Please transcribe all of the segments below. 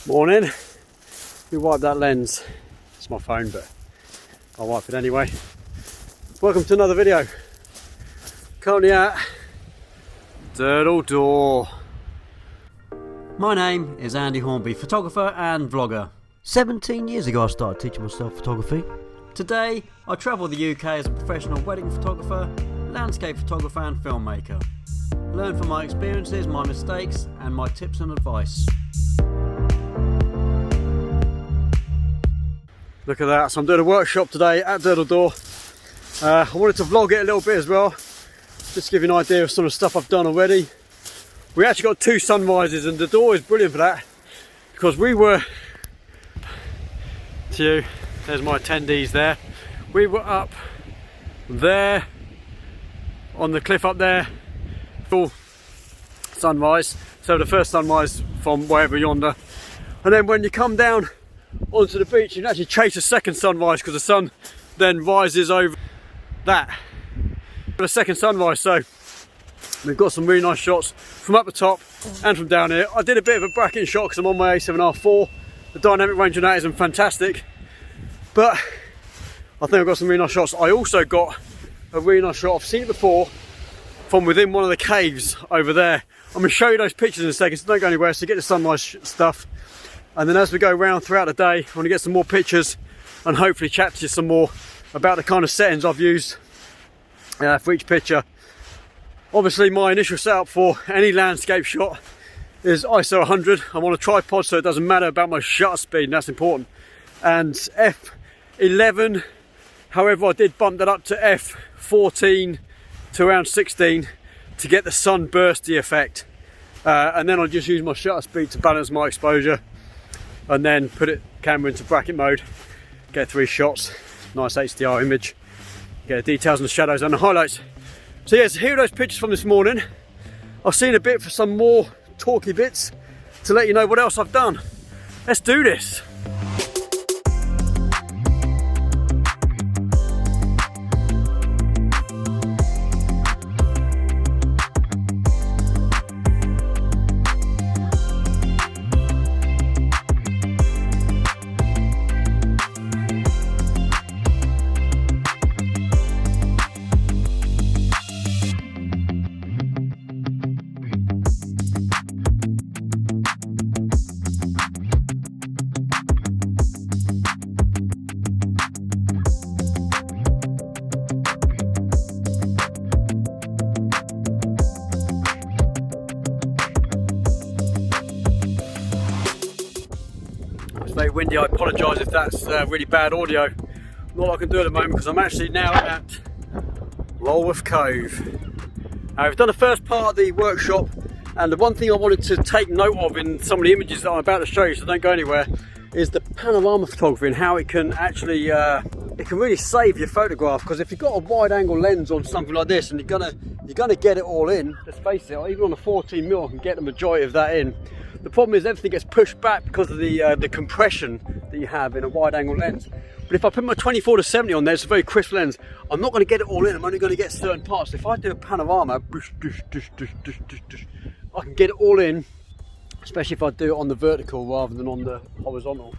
Morning. We wipe that lens. It's my phone, but I'll wipe it anyway. Welcome to another video. Currently at Durdle Door. My name is Andy Hornby, photographer and vlogger. 17 years ago I started teaching myself photography. Today I travel the UK as a professional wedding photographer, landscape photographer and filmmaker. Learn from my experiences, my mistakes and my tips and advice. Look at that, so I'm doing a workshop today at Durdle Door. I wanted to vlog it a little bit as well, just to give you an idea of some of the stuff I've done already. We actually got two sunrises and the door is brilliant for that, because we were, there's my attendees there, we were up there on the cliff up there, full sunrise, so the first sunrise from wherever yonder, and then when you come down onto the beach you can actually chase a second sunrise because the sun then rises over that for the second sunrise. So we've got some really nice shots from up the top and from down here. I did a bit of a bracketing shot because I'm on my A7R4. The dynamic range on that isn't fantastic, but I think I've got some really nice shots. I also got a really nice shot, I've seen it before, from within one of the caves over there. I'm going to show you those pictures in a second, so don't go anywhere, so get the sunrise stuff. And then as we go around throughout the day, I want to get some more pictures and hopefully chat to you some more about the kind of settings I've used for each picture. Obviously my initial setup for any landscape shot is ISO 100. I'm on a tripod, so it doesn't matter about my shutter speed, and that's important. And f11, however I did bump that up to f14 to around 16 to get the sunbursty effect. And then I'll just use my shutter speed to balance my exposure, and then put it camera into bracket mode, get 3 shots, nice HDR image, get the details and the shadows and the highlights. So yes, here are those pictures from this morning. I've seen a bit for some more talky bits to let you know what else I've done. Let's do this. Very windy, I apologise if that's really bad audio. Not what I can do at the moment because I'm actually now at Lulworth Cove. We've done the first part of the workshop, and the one thing I wanted to take note of in some of the images that I'm about to show you, so don't go anywhere, is the panorama photography and how it can actually, it can really save your photograph. Because if you've got a wide angle lens on something like this and you're gonna get it all in, let's face it, even on a 14mm I can get the majority of that in. The problem is everything gets pushed back because of the compression that you have in a wide angle lens. But if I put my 24-70 on there, it's a very crisp lens, I'm not going to get it all in, I'm only going to get certain parts. If I do a panorama, I can get it all in, especially if I do it on the vertical rather than on the horizontal,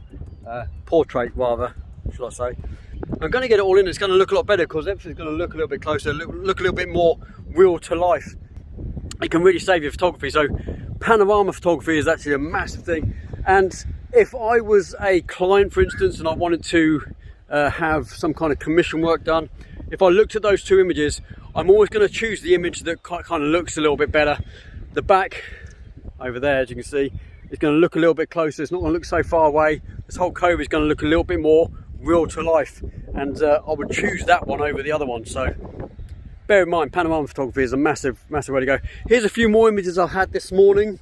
portrait rather, should I say. I'm going to get it all in, it's going to look a lot better because everything's going to look a little bit closer, look a little bit more real to life. It can really save your photography. So panorama photography is actually a massive thing. And if I was a client, for instance, and I wanted to have some kind of commission work done, if I looked at those two images, I'm always going to choose the image that kind of looks a little bit better. The back over there, as you can see, is going to look a little bit closer. It's not going to look so far away. This whole cove is going to look a little bit more real to life, and I would choose that one over the other one. So bear in mind, panorama photography is a massive way to go. Here's a few more images I've had this morning,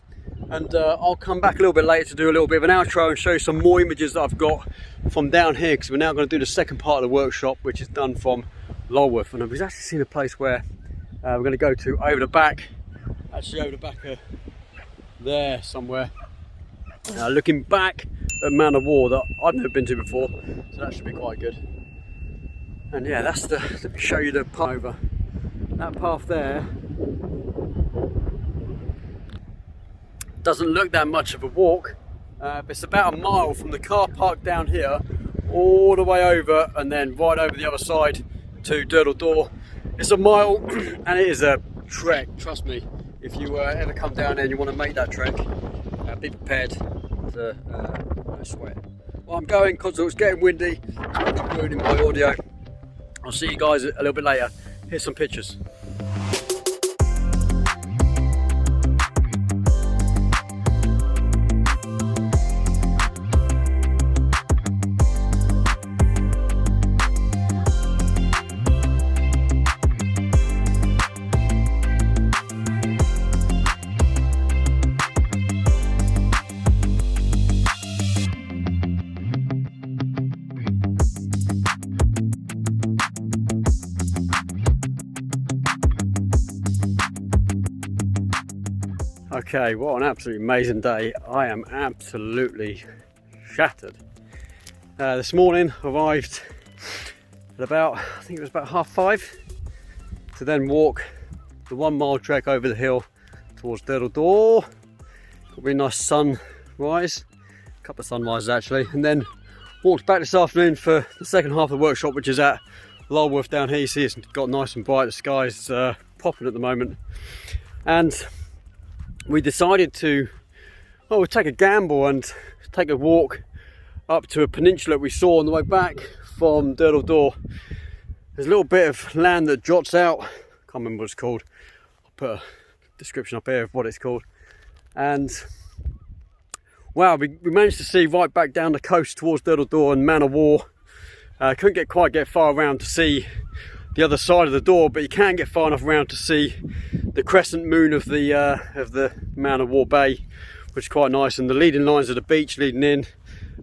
and I'll come back a little bit later to do a little bit of an outro and show you some more images that I've got from down here, because we're now going to do the second part of the workshop, which is done from Lulworth. And I've actually seen a place where we're going to go to over the back, actually over the back there somewhere, looking back at Man of War that I've never been to before, so that should be quite good. And yeah, that's the, let me show you the path over. That path there doesn't look that much of a walk, It's about a mile from the car park down here all the way over, and then right over the other side to Durdle. It's a mile and it is a trek, trust me. If you ever come down there and you want to make that trek, be prepared to sweat. Well, I'm going because it's getting windy, it's ruining my audio. I'll see you guys a little bit later. Here's some pictures. Okay, what an absolutely amazing day. I am absolutely shattered. This morning arrived at about, I think it was about 5:30, to then walk the 1 mile trek over the hill towards Durdle. Got a really nice sunrise, a couple of sunrises actually, and then walked back this afternoon for the second half of the workshop, which is at Lulworth down here. You see it's got nice and bright, the sky's popping at the moment. And we decided to, well, we'll take a gamble and take a walk up to a peninsula we saw on the way back from Durdle. There's a little bit of land that jots out, I can't remember what it's called. I'll put a description up here of what it's called. And wow, we managed to see right back down the coast towards Durdle and Man of War. Couldn't quite get far around to see the other side of the door, but you can get far enough around to see the crescent moon of the Man of War Bay, which is quite nice, and the leading lines of the beach leading in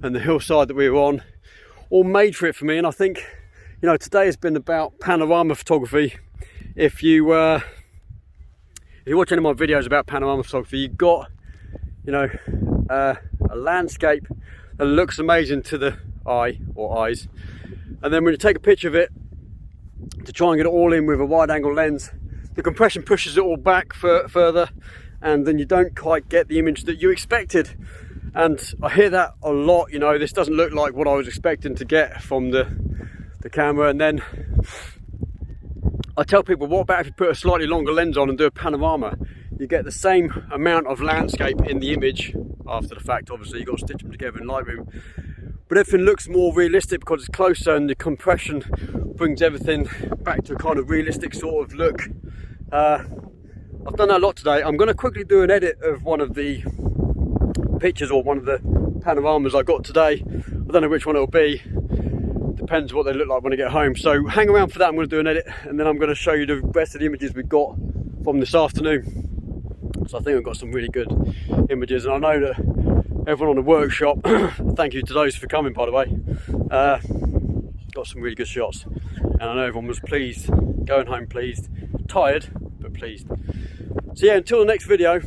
and the hillside that we were on, all made for it for me. And I think, you know, today has been about panorama photography. If you watch any of my videos about panorama photography, you've got, you know, a landscape that looks amazing to the eye or eyes, and then when you take a picture of it to try and get it all in with a wide angle lens, the compression pushes it all back further, and then you don't quite get the image that you expected. And I hear that a lot, you know, this doesn't look like what I was expecting to get from the camera. And then I tell people, what about if you put a slightly longer lens on and do a panorama? You get the same amount of landscape in the image after the fact. Obviously you've got to stitch them together in Lightroom, but everything looks more realistic because it's closer, and the compression brings everything back to a kind of realistic sort of look. I've done that a lot today. I'm going to quickly do an edit of one of the pictures or one of the panoramas I got today. I don't know which one it'll be, depends what they look like when I get home. So hang around for that. I'm going to do an edit, and then I'm going to show you the rest of the images we got from this afternoon. So I think I've got some really good images, and I know that everyone on the workshop, thank you to those for coming, by the way, got some really good shots, and I know everyone was pleased, going home pleased, tired but pleased. So yeah, until the next video,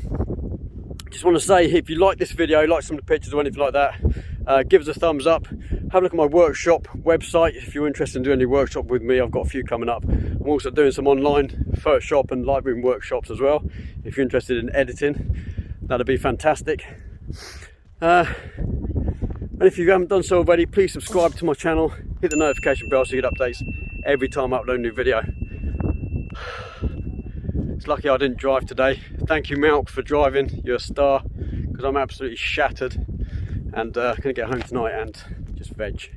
just want to say, if you like this video, like some of the pictures or anything like that, give us a thumbs up. Have a look at my workshop website if you're interested in doing any workshop with me. I've got a few coming up. I'm also doing some online Photoshop and Lightroom workshops as well. If you're interested in editing, that'd be fantastic. And if you haven't done so already, please subscribe to my channel, hit the notification bell so you get updates every time I upload a new video. It's lucky I didn't drive today. Thank you, Malk, for driving. You're a star, because I'm absolutely shattered, and I'm gonna get home tonight and just veg.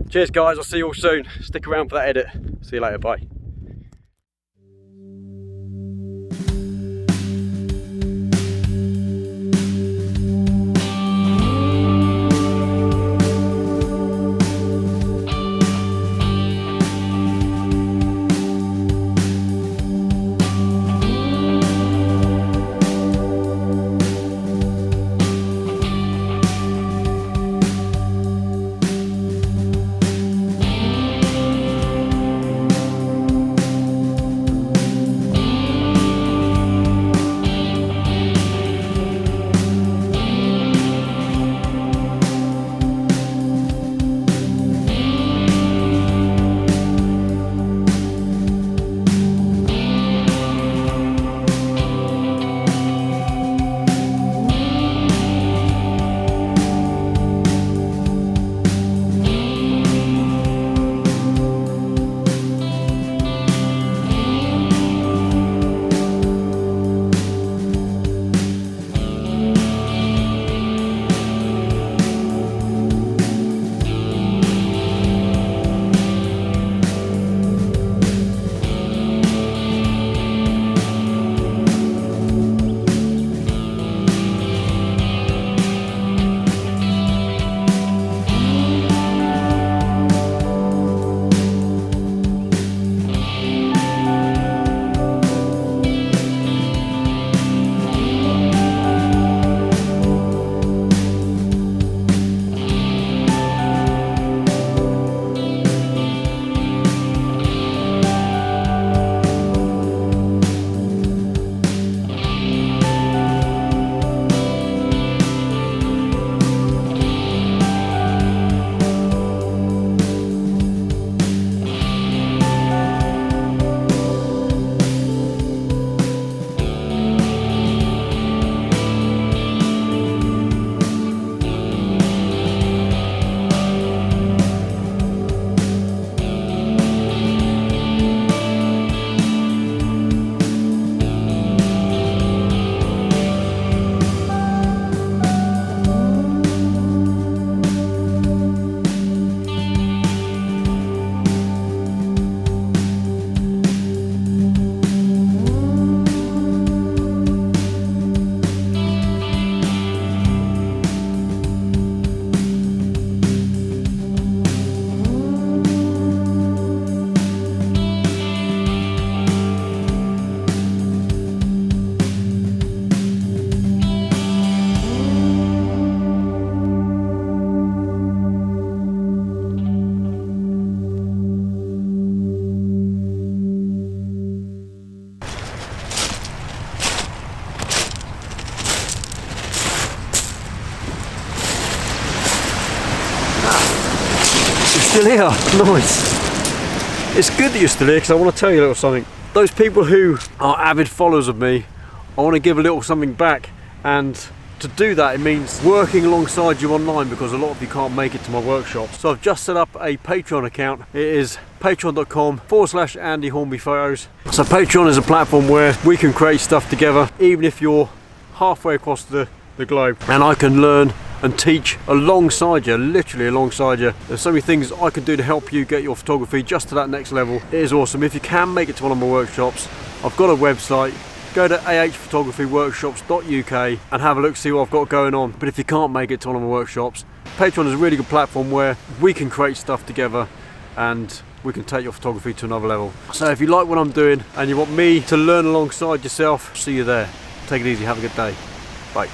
Cheers guys, I'll see you all soon. Stick around for that edit. See you later, bye. still here. Nice. It's good that you're still here because I want to tell you a little something. Those people who are avid followers of me, I want to give a little something back, and to do that it means working alongside you online because a lot of you can't make it to my workshop. So I've just set up a Patreon account. It is patreon.com/Andy Hornby Photos. So Patreon is a platform where we can create stuff together even if you're halfway across the globe, and I can learn and teach alongside you, literally alongside you. There's so many things I can do to help you get your photography just to that next level. It is awesome. If you can make it to one of my workshops, I've got a website. Go to ahphotographyworkshops.uk and have a look, see what I've got going on. But if you can't make it to one of my workshops, Patreon is a really good platform where we can create stuff together and we can take your photography to another level. So if you like what I'm doing and you want me to learn alongside yourself, see you there. Take it easy, have a good day. Bye.